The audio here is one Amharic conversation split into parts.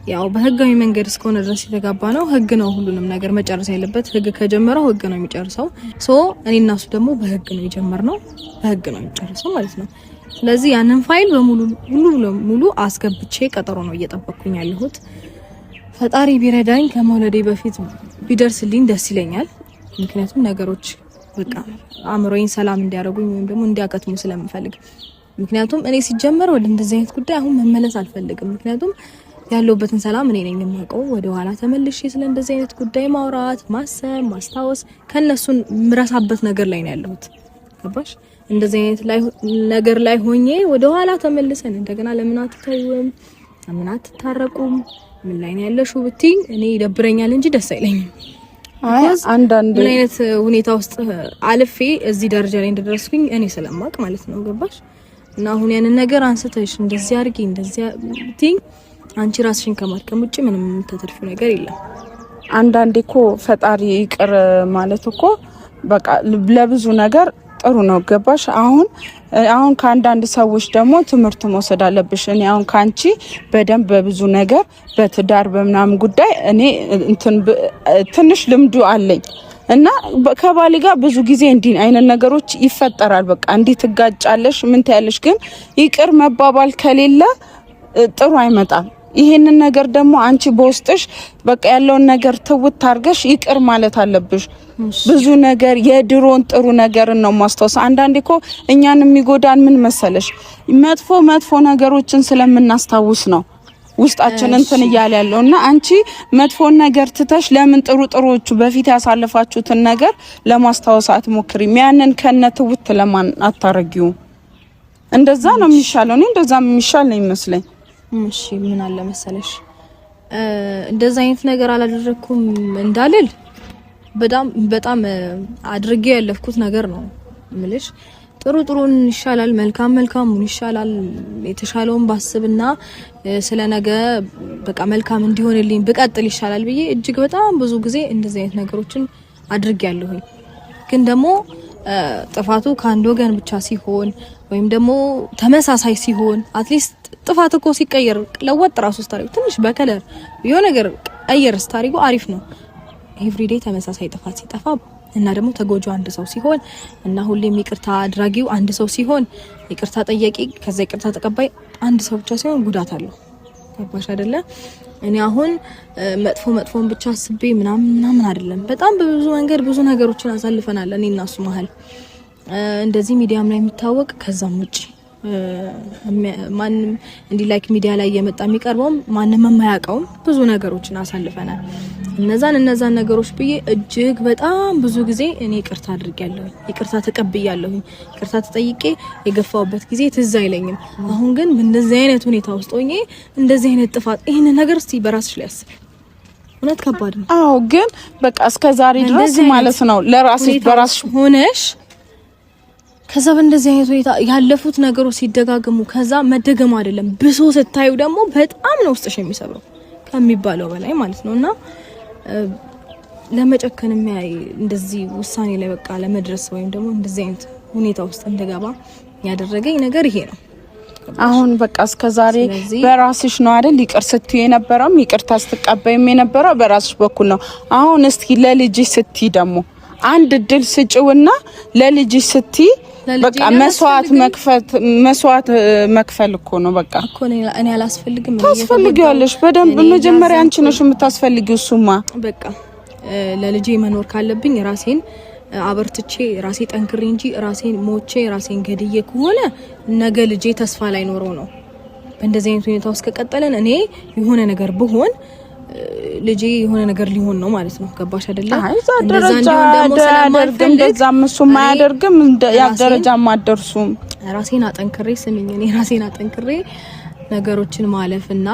ያው በህጋዊ መንገድ እስከሆነ ድረስ የተጋባ ነው። ህግ ነው ሁሉንም ነገር መጨረስ ያለበት። ህግ ከጀመረው ህግ ነው የሚጨርሰው። እኔና እሱ ደግሞ በህግ ነው የጀመርነው፣ በህግ ነው የሚጨርሰው ማለት ነው። ስለዚህ ያንን ፋይል ሙሉ አስገብቼ ቀጠሮ ነው እየጠበቅኩኝ ያለሁት። ፈጣሪ ቢረዳኝ ከመውለዴ በፊት ቢደርስልኝ ደስ ይለኛል። ምክንያቱም ነገሮች በቃ አእምሮዬን ሰላም እንዲያደርጉኝ ወይም ደግሞ እንዲያከትሙ ስለምፈልግ። ምክንያቱም እኔ ሲጀመር ወደ እንደዚህ አይነት ጉዳይ አሁን መመለስ አልፈልግም። ምክንያቱም ያለውበትን ሰላም እኔ ነኝ የማውቀው። ወደ ኋላ ተመልሼ ስለ እንደዚህ አይነት ጉዳይ ማውራት፣ ማሰብ፣ ማስታወስ ከነሱን ምረሳበት ነገር ላይ ነው ያለሁት። ገባሽ? እንደዚህ አይነት ነገር ላይ ሆኜ ወደ ኋላ ተመልሰን እንደገና ለምን አትተውም፣ ለምን አትታረቁም፣ ምን ላይ ነው ያለሽው ብትይኝ እኔ ይደብረኛል እንጂ ደስ አይለኝም። አንዳንድ ምን አይነት ሁኔታ ውስጥ አልፌ እዚህ ደረጃ ላይ እንደደረስኩኝ እኔ ስለማቅ ማለት ነው። ገባሽ? እና አሁን ያንን ነገር አንስተሽ እንደዚህ አድርጊ እንደዚህ ብትይኝ አንቺ ራስሽን ከማድከም ውጪ ምንም የምታተርፊው ነገር የለም። አንዳንዴ እኮ ፈጣሪ ይቅር ማለት እኮ በቃ ለብዙ ነገር ጥሩ ነው። ገባሽ? አሁን ከአንዳንድ ሰዎች ደግሞ ትምህርት መውሰድ አለብሽ። እኔ አሁን ካንቺ በደንብ በብዙ ነገር በትዳር በምናምን ጉዳይ እኔ ትንሽ ልምዱ አለኝ እና ከባሌ ጋር ብዙ ጊዜ እንዲህ አይነት ነገሮች ይፈጠራል። በቃ እንዲህ ትጋጫለሽ ምን ታያለሽ፣ ግን ይቅር መባባል ከሌለ ጥሩ አይመጣም። ይሄንን ነገር ደግሞ አንቺ በውስጥሽ በቃ ያለውን ነገር ትውት አድርገሽ ይቅር ማለት አለብሽ። ብዙ ነገር የድሮን ጥሩ ነገርን ነው ማስታወስ። አንዳንዴ እኮ እኛን የሚጎዳን ምን መሰለሽ መጥፎ ነገሮችን ስለምናስታውስ ነው ውስጣችን እንትን እያለ ያለውና አንቺ መጥፎን ነገር ትተሽ ለምን ጥሩዎቹ በፊት ያሳለፋችሁትን ነገር ለማስታወስ አትሞክሪም? ያንን ከነትውት ለማን አታረጊው? እንደዛ ነው የሚሻለው። እኔ እንደዛ የሚሻል ነው ይመስለኝ። እሺ ምን አለ መሰለሽ እንደዛ አይነት ነገር አላደረኩም እንዳልል በጣም አድርጌ ያለፍኩት ነገር ነው ምልሽ። ጥሩን ይሻላል፣ መልካሙን ይሻላል። የተሻለውን ባስብና ስለነገ በቃ መልካም እንዲሆንልኝ ብቀጥል ይሻላል ብዬ እጅግ በጣም ብዙ ጊዜ እንደዚህ አይነት ነገሮችን አድርጌያለሁኝ። ግን ደግሞ ጥፋቱ ከአንድ ወገን ብቻ ሲሆን ወይም ደግሞ ተመሳሳይ ሲሆን አትሊስት ጥፋት እኮ ሲቀየር ለወጥ ራሱ ስታሪው ትንሽ በከለር የሆነ ነገር ቀየር ስታሪው አሪፍ ነው። ኤቭሪዴይ ተመሳሳይ ጥፋት ሲጠፋ እና ደግሞ ተጎጂው አንድ ሰው ሲሆን እና ሁሌም ይቅርታ አድራጊው አንድ ሰው ሲሆን ይቅርታ ጠያቂ ከዛ ይቅርታ ተቀባይ አንድ ሰው ብቻ ሲሆን ጉዳት አለው። ገባሽ አይደለ? እኔ አሁን መጥፎን ብቻ አስቤ ምናምን አይደለም። በጣም በብዙ መንገድ ብዙ ነገሮችን አሳልፈናል እኔ እና እሱ መሀል እንደዚህ ሚዲያም ላይ የሚታወቅ ከዛም ውጪ ማንም እንዲ ላይክ ሚዲያ ላይ የመጣ የሚቀርበው ማንም የማያውቀው ብዙ ነገሮችን አሳልፈናል። እነዛን ነገሮች ብዬ እጅግ በጣም ብዙ ጊዜ እኔ ይቅርታ አድርጌያለሁ፣ ይቅርታ ተቀብያለሁ፣ ይቅርታ ተጠይቄ የገፋውበት ጊዜ ትዝ አይለኝም። አሁን ግን በእንደዚህ አይነት ሁኔታ ውስጥ ሆኜ እንደዚህ አይነት ጥፋት ይሄን ነገር እስቲ በራስሽ ላይ አስቢ። እውነት ከባድ ነው። አዎ ግን በቃ እስከዛሬ ድረስ ማለት ነው ለራስሽ በራስሽ ሆነሽ ከዛ በእንደዚህ አይነት ሁኔታ ያለፉት ነገሮች ሲደጋገሙ ከዛ መደገም አይደለም ብሶ ስታዩ ደግሞ በጣም ነው ውስጥሽ የሚሰብረው ከሚባለው በላይ ማለት ነውና ለመጨከን እንደዚህ ውሳኔ ላይ በቃ ለመድረስ ወይም ደግሞ እንደዚህ አይነት ሁኔታ ውስጥ እንደገባ ያደረገኝ ነገር ይሄ ነው። አሁን በቃ እስከዛሬ በራስሽ ነው አይደል ይቅር ስትይ የነበረው ይቅርታ ስትቀበይም የነበረው በራስሽ በኩል ነው። አሁን እስኪ ለልጅሽ ስትይ ደግሞ አንድ እድል ስጪውና ለልጅሽ ስትይ በቃ መስዋዕት መክፈል እኮ ነው። በቃ እኮ እኔ አላስፈልግም ታስፈልጊያለሽ በደንብ መጀመሪያ አንቺ ነሽ የምታስፈልጊው። እሱማ በቃ ለልጄ መኖር ካለብኝ ራሴን አበርትቼ ራሴ ጠንክሬ እንጂ ራሴን ሞቼ ራሴን ገድዬ ከሆነ ነገ ልጄ ተስፋ ላይ ኖረው ነው። በእንደዚህ አይነት ሁኔታ ውስጥ ከቀጠለን እኔ የሆነ ነገር ብሆን ልጄ የሆነ ነገር ሊሆን ነው ማለት ነው። ገባሽ አይደለ? እንደዛ እንደሆነ ስለማልፈልግ እንደዛም እሱም አያደርግም ያደረጃም አደርሱም ራሴን አጠንክሬ እኔ ራሴን አጠንክሬ ነገሮችን ማለፍና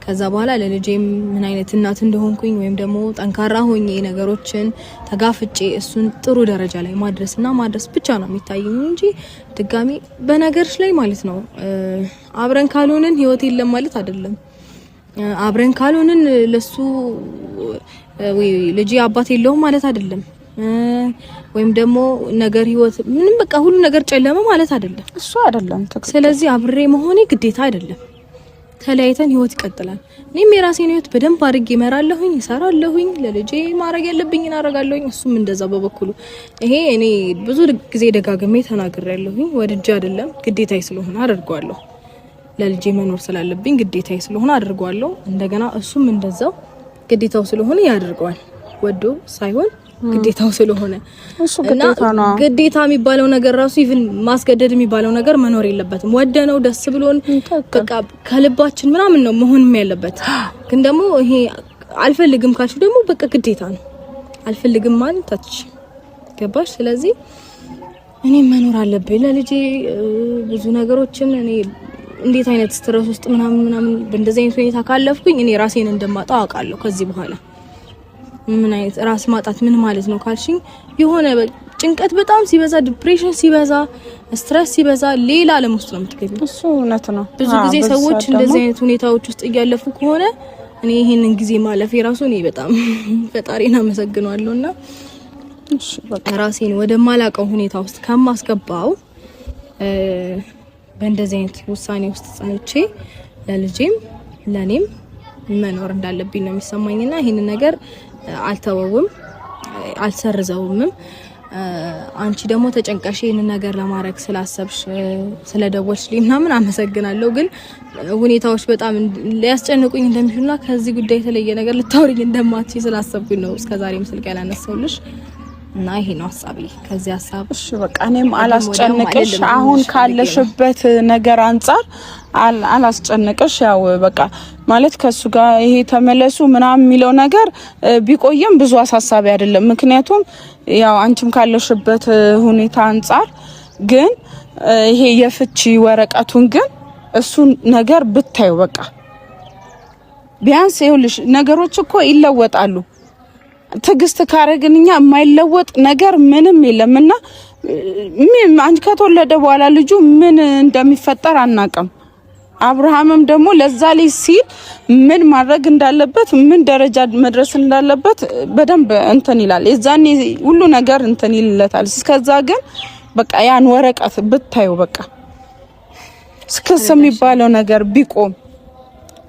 ከዛ በኋላ ለልጄም ምን አይነት እናት እንደሆንኩኝ ወይም ደግሞ ጠንካራ ሆኜ ነገሮችን ተጋፍጬ እሱን ጥሩ ደረጃ ላይ ማድረስ ብቻ ነው የሚታየኝ እንጂ ድጋሚ በነገርሽ ላይ ማለት ነው አብረን ካልሆነን ህይወት የለም ማለት አይደለም። አብረን ካልሆነን ለሱ ወይ ልጅ አባት የለውም ማለት አይደለም። ወይም ደግሞ ነገር ህይወት ምንም በቃ ሁሉ ነገር ጨለመ ማለት አይደለም። እሱ አይደለም። ስለዚህ አብሬ መሆኔ ግዴታ አይደለም። ተለያይተን ህይወት ይቀጥላል። እኔም የራሴን ህይወት በደንብ አድርጌ እመራለሁኝ፣ እሰራለሁኝ፣ ለልጄ ማድረግ ያለብኝን አደርጋለሁኝ። እሱም እንደዛ በበኩሉ ይሄ እኔ ብዙ ጊዜ ደጋግሜ ተናግሬያለሁኝ። ወድጄ አይደለም ግዴታዬ ስለሆነ አደርገዋለሁ። ለልጄ መኖር ስላለብኝ ግዴታዬ ስለሆነ አደርገዋለሁ። እንደገና እሱም እንደዛው ግዴታው ስለሆነ ያደርገዋል። ወዶ ሳይሆን ግዴታው ስለሆነ እሱ ግዴታ ነው። ግዴታ የሚባለው ነገር ራሱ ኢቭን ማስገደድ የሚባለው ነገር መኖር የለበትም። ወደነው ደስ ብሎን በቃ ከልባችን ምናምን ነው መሆን ያለበት። ግን ደግሞ ይሄ አልፈልግም ካልሽ ደግሞ በቃ ግዴታ ነው። አልፈልግም ማለት ታች ገባሽ? ስለዚህ እኔ መኖር አለብኝ ለልጄ ብዙ ነገሮችን እኔ እንዴት አይነት ስትረስ ውስጥ ምናምን በእንደዚህ አይነት ሁኔታ ካለፍኩኝ እኔ ራሴን እንደማጣው አውቃለሁ። ከዚህ በኋላ ምን አይነት ራስ ማጣት ምን ማለት ነው ካልሽኝ የሆነ ጭንቀት በጣም ሲበዛ፣ ዲፕሬሽን ሲበዛ፣ ስትረስ ሲበዛ ሌላ ዓለም ውስጥ ነው የምትገቢው። እሱ እውነት ነው። ብዙ ጊዜ ሰዎች እንደዚህ አይነት ሁኔታዎች ውስጥ እያለፉ ከሆነ እኔ ይሄንን ጊዜ ማለፍ የራሱ እኔ በጣም ፈጣሪን አመሰግናለሁና እሺ በቃ ራሴን ወደ ማላቀው ሁኔታ ውስጥ ከማስገባው በእንደዚህ አይነት ውሳኔ ውስጥ ጸንቼ ለልጄም ለኔም መኖር እንዳለብኝ ነው የሚሰማኝና ይሄንን ነገር አልተወውም፣ አልሰርዘውም። አንቺ ደግሞ ተጨንቀሽ ይሄንን ነገር ለማድረግ ስላሰብሽ ስለደወልሽልኝ ምናምን አመሰግናለሁ። ግን ሁኔታዎች በጣም ሊያስጨንቁኝ እንደሚሉና ከዚህ ጉዳይ የተለየ ነገር ልታወሪኝ እንደማትችይ ስላሰብኩኝ ነው እስከዛሬም ስልክ ያላነሳውልሽ እና ይሄ ነው ሐሳቤ ከዚህ ሐሳብ። እሺ በቃ እኔም አላስጨንቅሽ፣ አሁን ካለሽበት ነገር አንፃር አላስጨንቅሽ። ያው በቃ ማለት ከሱ ጋር ይሄ ተመለሱ ምናምን የሚለው ነገር ቢቆየም ብዙ አሳሳቢ አይደለም። ምክንያቱም ያው አንቺም ካለሽበት ሁኔታ አንፃር ግን ይሄ የፍቺ ወረቀቱን ግን እሱ ነገር ብታዩ በቃ ቢያንስ ይኸውልሽ ነገሮች እኮ ይለወጣሉ። ትግስት ካረግንኛ የማይለወጥ ነገር ምንም የለምና አንቺ ከተወለደ በኋላ ልጁ ምን እንደሚፈጠር አናውቅም። አብርሃምም ደግሞ ለዛ ላይ ሲል ምን ማድረግ እንዳለበት ምን ደረጃ መድረስ እንዳለበት በደንብ እንትን ይላል። የዛኔ ሁሉ ነገር እንትን ይልለታል። እስከዛ ግን በቃ ያን ወረቀት ብታዩ በቃ እስከስ የሚባለው ነገር ቢቆም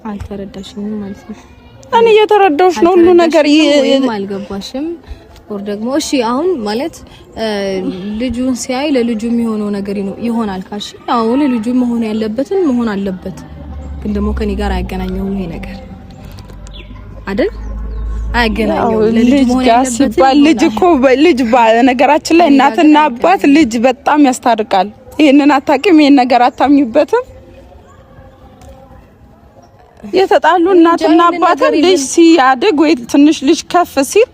አልተረዳሽኝም ማለት ነው። እኔ እየተረዳሁሽ ነው ሁሉ ነገር አልገባሽም። ወር ደግሞ እሺ አሁን ማለት ልጁን ሲያይ ለልጁ የሚሆነው ነገር ይሆናል ካልሽ አሁን ልጁ መሆን ያለበትን መሆን አለበት። ግን ደግሞ ከኔ ጋር አያገናኘውም ይሄ ነገር አይደል? አያገናኘውም። ልጅ ጋር ሲባል ልጅ እኮ ልጅ በነገራችን ላይ እናትና አባት ልጅ በጣም ያስታርቃል። ይሄንን አታውቂም? ይሄን ነገር አታምኝበትም? የተጣሉ እናትና አባት ልጅ ሲያድግ ወይ ትንሽ ልጅ ከፍ ሲል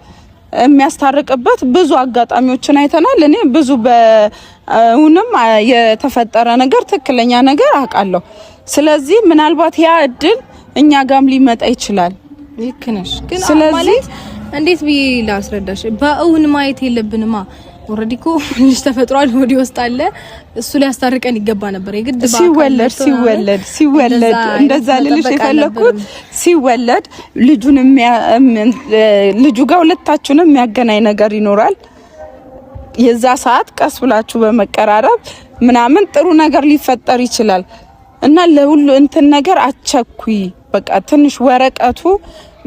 የሚያስታርቅበት ብዙ አጋጣሚዎችን አይተናል። እኔ ብዙ በእውንም የተፈጠረ ነገር ትክክለኛ ነገር አውቃለሁ። ስለዚህ ምናልባት ያ እድል እኛ ጋም ሊመጣ ይችላል። ልክ ነሽ። ግን ማለት እንዴት ብዬ ላስረዳሽ? በእውን ማየት የለብንማ። ኦሬዲ እኮ ልጅ ተፈጥሯል፣ ወዲ ውስጥ አለ። እሱ ሊያስታርቀን ይገባ ነበር። የግድ ሲወለድ እንደዛ ልልሽ የፈለኩት ሲወለድ ልጁ ጋር ሁለታችሁንም የሚያገናኝ ነገር ይኖራል። የዛ ሰዓት ቀስ ብላችሁ በመቀራረብ ምናምን ጥሩ ነገር ሊፈጠር ይችላል እና ለሁሉ እንትን ነገር አቸኩይ። በቃ ትንሽ ወረቀቱ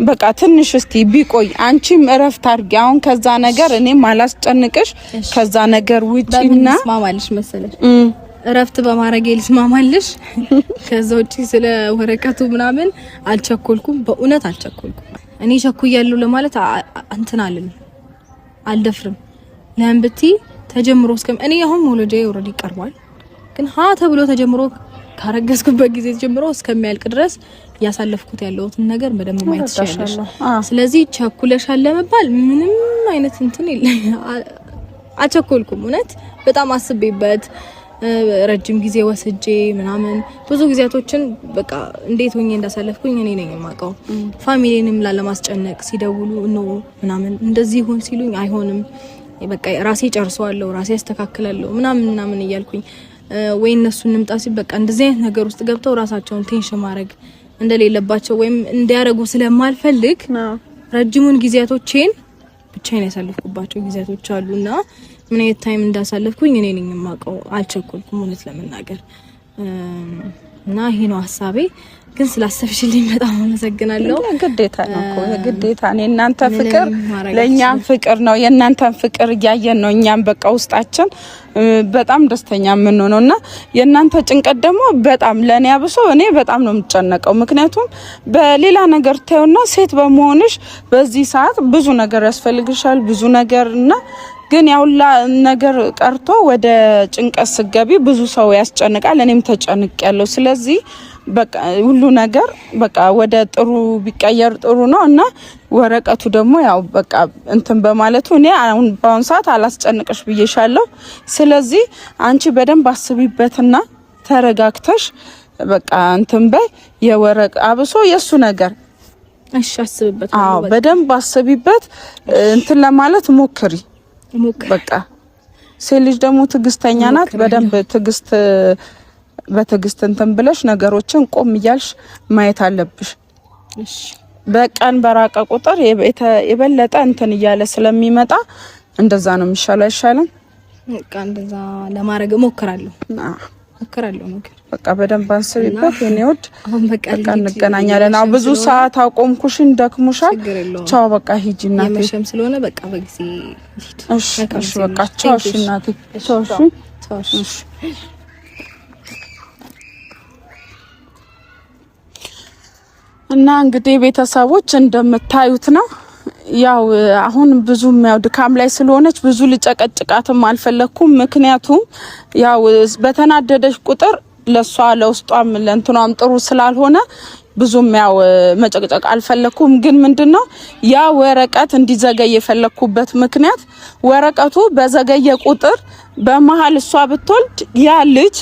በቃ ትንሽ እስቲ ቢቆይ አንቺም እረፍት አድርጊ። አሁን ከዛ ነገር እኔም አላስጨንቅሽ። ከዛ ነገር ውጪና ማማልሽ መሰለሽ እረፍት በማድረግ ልስማማልሽ። ከዛ ውጪ ስለ ወረቀቱ ምናምን አልቸኮልኩም፣ በእውነት አልቸኮልኩም። እኔ ቸኩያለሁ ለማለት እንትን አልደፍርም። ለምን ብትይ ተጀምሮ እኔ አሁን ሞሎዴ ኦሬዲ ቀርቧል። ግን ተብሎ ተጀምሮ ካረገዝኩበት ጊዜ ጀምሮ እስከሚያልቅ ድረስ ያሳለፍኩት ያለውትን ነገር በደንብ ማየት ይችላል። ስለዚህ ቸኩለሻል ለመባል ምንም አይነት እንትን የለም። አልቸኮልኩም። እውነት በጣም አስቤበት ረጅም ጊዜ ወስጄ ምናምን ብዙ ጊዜያቶችን በቃ እንዴት ሆኜ እንዳሳለፍኩኝ እኔ ነኝ የማውቀው። ፋሚሊንም ላለማስጨነቅ ሲደውሉ ነው ምናምን እንደዚህ ይሁን ሲሉኝ አይሆንም በቃ ራሴ ጨርሰዋለሁ፣ ራሴ አስተካክላለሁ ምናምን እያልኩኝ ወይ እነሱ እንምጣ ሲል በቃ እንደዚህ አይነት ነገር ውስጥ ገብተው ራሳቸውን ቴንሽን ማድረግ እንደሌለባቸው ወይም እንዲያረጉ ስለማልፈልግ ረጅሙን ጊዜያቶቼን ብቻዬን ያሳለፍኩባቸው ጊዜያቶች አሉና ምን አይነት ታይም እንዳሳለፍኩኝ እኔ ነኝ የማውቀው። አልቸኮልኩም እውነት ለመናገር እና ይሄ ነው ሐሳቤ። ግን ስላሰብሽልኝ በጣም አመሰግናለሁ። ግዴታ ነው እኮ ግዴታ ነው። እናንተ ፍቅር ለኛም ፍቅር ነው። የእናንተን ፍቅር እያየን ነው እኛም በቃ ውስጣችን በጣም ደስተኛ ምን ሆነውና የእናንተ ጭንቀት ደግሞ በጣም ለኔ አብሶ እኔ በጣም ነው የምጨነቀው። ምክንያቱም በሌላ ነገር ታዩና ሴት በመሆንሽ በዚህ ሰዓት ብዙ ነገር ያስፈልግሻል ብዙ ነገርና ግን ያውላ ነገር ቀርቶ ወደ ጭንቀት ስገቢ ብዙ ሰው ያስጨንቃል። እኔም ተጨንቄያለሁ። ስለዚህ በቃ ሁሉ ነገር በቃ ወደ ጥሩ ቢቀየር ጥሩ ነው እና ወረቀቱ ደግሞ ያው በቃ እንትን በማለቱ እኔ አሁን በአሁን ሰዓት አላስጨንቅሽ ብዬሻለሁ። ስለዚህ አንቺ በደንብ አስቢበትና ተረጋግተሽ በቃ እንትን በይ። የወረቀ አብሶ የሱ ነገር እሺ አስብበት። አዎ በደንብ አስቢበት እንትን ለማለት ሞክሪ። በቃ ሴት ልጅ ደግሞ ትዕግስተኛ ናት። በደንብ በትዕግስት እንትን ብለሽ ነገሮችን ቆም እያልሽ ማየት አለብሽ። እሺ በቀን በራቀ ቁጥር የበለጠ እንትን እያለ ስለሚመጣ እንደዛ ነው የሚሻለው። አይሻልም? በቃ እንደዛ ለማድረግ እሞክራለሁ። በቃ በደንብ አንስቢበት የኔ ውድ። በቃ እንገናኛለን። አው ብዙ ሰዓት አቆምኩሽን ደክሞሻል። ቻው በቃ ሂጂ እናቴ። የመሸም ስለሆነ በቃ በጊዜ ሂድ። እሺ በቃ ቻው እሺ እናቴ። ቻው እሺ። እና እንግዲህ ቤተሰቦች እንደምታዩት ነው ያው አሁን ብዙም ያው ድካም ላይ ስለሆነች ብዙ ልጨቀጭቃትም አልፈለኩም። ምክንያቱም ያው በተናደደች ቁጥር ለሷ ለውስጧም ለእንትኗም ጥሩ ስላልሆነ ብዙም ያው መጨቅጨቅ አልፈለኩም። ግን ምንድነው ያ ወረቀት እንዲዘገይ የፈለኩበት ምክንያት ወረቀቱ በዘገየ ቁጥር በመሃል እሷ ብትወልድ ያ ልጅ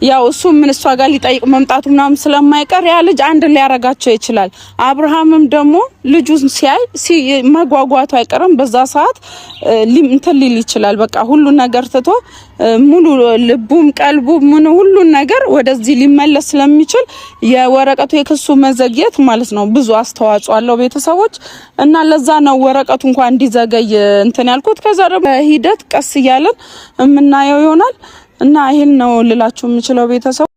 ያው እሱ ምን እሷ ጋር ሊጠይቅ መምጣቱ ምናምን ስለማይቀር ያ ልጅ አንድ ሊያረጋቸው ይችላል። አብርሃምም ደግሞ ልጁን ሲያይ መጓጓቱ አይቀርም። በዛ ሰዓት እንትን ሊል ይችላል። በቃ ሁሉ ነገር ትቶ ሙሉ ልቡም ቀልቡ ምን ሁሉ ነገር ወደዚህ ሊመለስ ስለሚችል የወረቀቱ የክሱ መዘግየት ማለት ነው ብዙ አስተዋጽኦ አለው ቤተሰቦች። እና ለዛ ነው ወረቀቱ እንኳን እንዲዘገይ እንትን ያልኩት። ከዛ ደግሞ ሂደት ቀስ እያለን የምናየው ይሆናል። እና ይሄን ነው ልላችሁ የምችለው ቤተሰብ